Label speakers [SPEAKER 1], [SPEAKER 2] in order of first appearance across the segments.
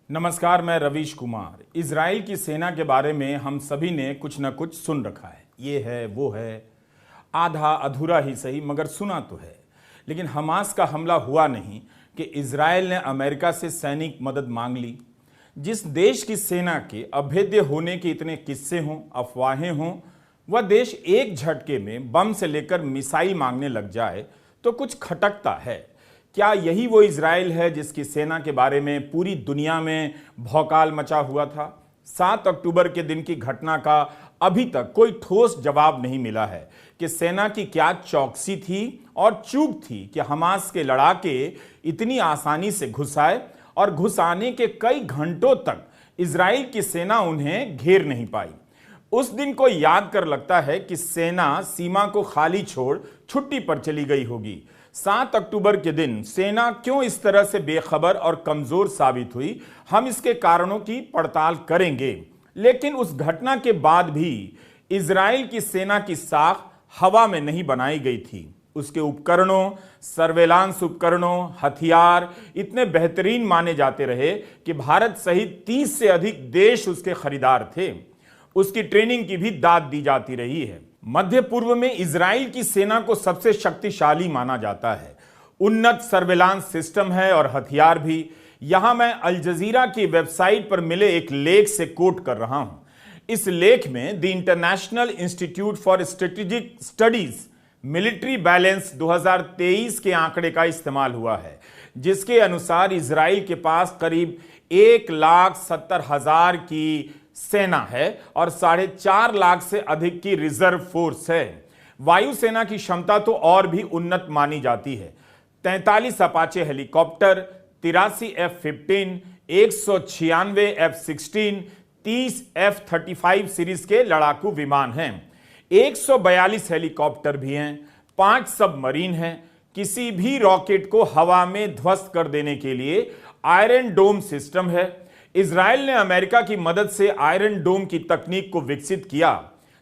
[SPEAKER 1] नमस्कार, मैं रवीश कुमार। इजराइल की सेना के बारे में हम सभी ने कुछ न कुछ सुन रखा है। ये है, वो है, आधा अधूरा ही सही मगर सुना तो है। लेकिन हमास का हमला हुआ नहीं कि इजराइल ने अमेरिका से सैनिक मदद मांग ली। जिस देश की सेना के अभेद्य होने के इतने किस्से हों, अफवाहें हों, वह देश एक झटके में बम से लेकर मिसाइल मांगने लग जाए तो कुछ खटकता है। क्या यही वो इजराइल है जिसकी सेना के बारे में पूरी दुनिया में भौकाल मचा हुआ था? 7 अक्टूबर के दिन की घटना का अभी तक कोई ठोस जवाब नहीं मिला है कि सेना की क्या चौकसी थी और चूक थी कि हमास के लड़ाके इतनी आसानी से घुस आए और घुसाने के कई घंटों तक इजराइल की सेना उन्हें घेर नहीं पाई। उस दिन को याद कर लगता है कि सेना सीमा को खाली छोड़ छुट्टी पर चली गई होगी। 7 अक्टूबर के दिन सेना क्यों इस तरह से बेखबर और कमजोर साबित हुई, हम इसके कारणों की पड़ताल करेंगे। लेकिन उस घटना के बाद भी इजराइल की सेना की साख हवा में नहीं बनाई गई थी। उसके उपकरणों, सर्वेलांस उपकरणों, हथियार इतने बेहतरीन माने जाते रहे कि भारत सहित 30 से अधिक देश उसके खरीदार थे। उसकी ट्रेनिंग की भी दाद दी जाती रही है। मध्य पूर्व में इजराइल की सेना को सबसे शक्तिशाली माना जाता है। उन्नत सर्वेलांस सिस्टम है और हथियार भी। यहां मैं अल जजीरा की वेबसाइट पर मिले एक लेख से कोट कर रहा हूं। इस लेख में the international institute for strategic studies military balance 2023 के आंकड़े का इस्तेमाल हुआ है, जिसके अनुसार इजराइल के पास करीब 1,70,000 की सेना है और 4.5 लाख से अधिक की रिजर्व फोर्स है। वायुसेना की क्षमता तो और भी उन्नत मानी जाती है। 43 Apache helicopter, 83 F-15, 196 F-16, 30 F-35 series के लड़ाकू विमान हैं। 142 हेलीकॉप्टर भी हैं, 5 सबमरीन हैं। किसी भी रॉकेट को हवा में ध्वस्त कर देने के लिए आयरन डोम सिस्टम है। इजराइल ने अमेरिका की मदद से आयरन डोम की तकनीक को विकसित किया।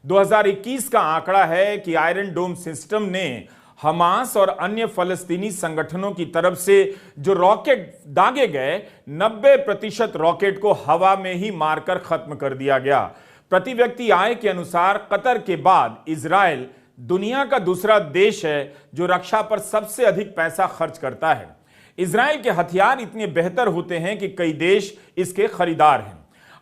[SPEAKER 1] 2021 का आंकड़ा है कि आयरन डोम सिस्टम ने हमास और अन्य फलस्तीनी संगठनों की तरफ से जो रॉकेट दागे गए, 90% रॉकेट को हवा में ही मारकर खत्म कर दिया गया। प्रति व्यक्ति आय के अनुसार कतर के बाद इजराइल दुनिया का दूसरा देश है जो रक्षा पर सबसे अधिक पैसा खर्च करता है। इजराइल के हथियार इतने बेहतर होते हैं कि कई देश इसके खरीदार हैं।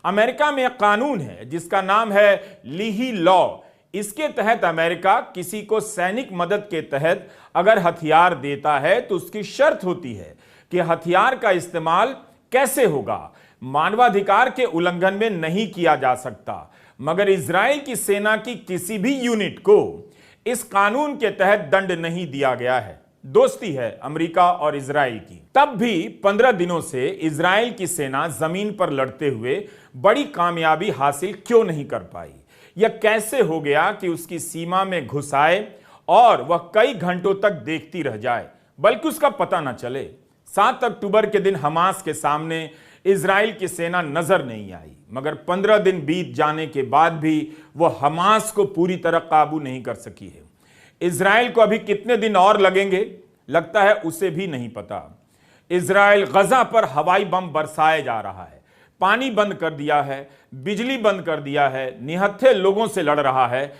[SPEAKER 1] अमेरिका में एक कानून है जिसका नाम है लीही लॉ। इसके तहत अमेरिका किसी को सैनिक मदद के तहत अगर हथियार देता है तो उसकी शर्त होती है कि हथियार का इस्तेमाल कैसे होगा, मानवाधिकार के उल्लंघन में नहीं किया जा सकता। मगर इजराइल की सेना की किसी भी यूनिट को इस कानून के तहत दंड नहीं दिया गया है। दोस्ती है अमेरिका और इजराइल की। तब भी 15 दिनों से इजराइल की सेना जमीन पर लड़ते हुए बड़ी कामयाबी हासिल क्यों नहीं कर पाई? यह कैसे हो गया कि उसकी सीमा में घुस आए और वह कई घंटों तक देखती रह जाए, बल्कि उसका पता न चले? 7 अक्टूबर के दिन हमास के सामने इजराइल की सेना नजर नहीं आई, मगर 15 दिन बीत जाने के बाद भी वह हमास को पूरी तरह काबू नहीं कर सकी है। इजराइल को अभी कितने दिन और लगेंगे, लगता है उसे भी नहीं पता। इजराइल गजा पर हवाई बम बरसाए जा रहा है, पानी बंद कर दिया है, बिजली बंद कर दिया है, निहत्थे लोगों से लड़ रहा है।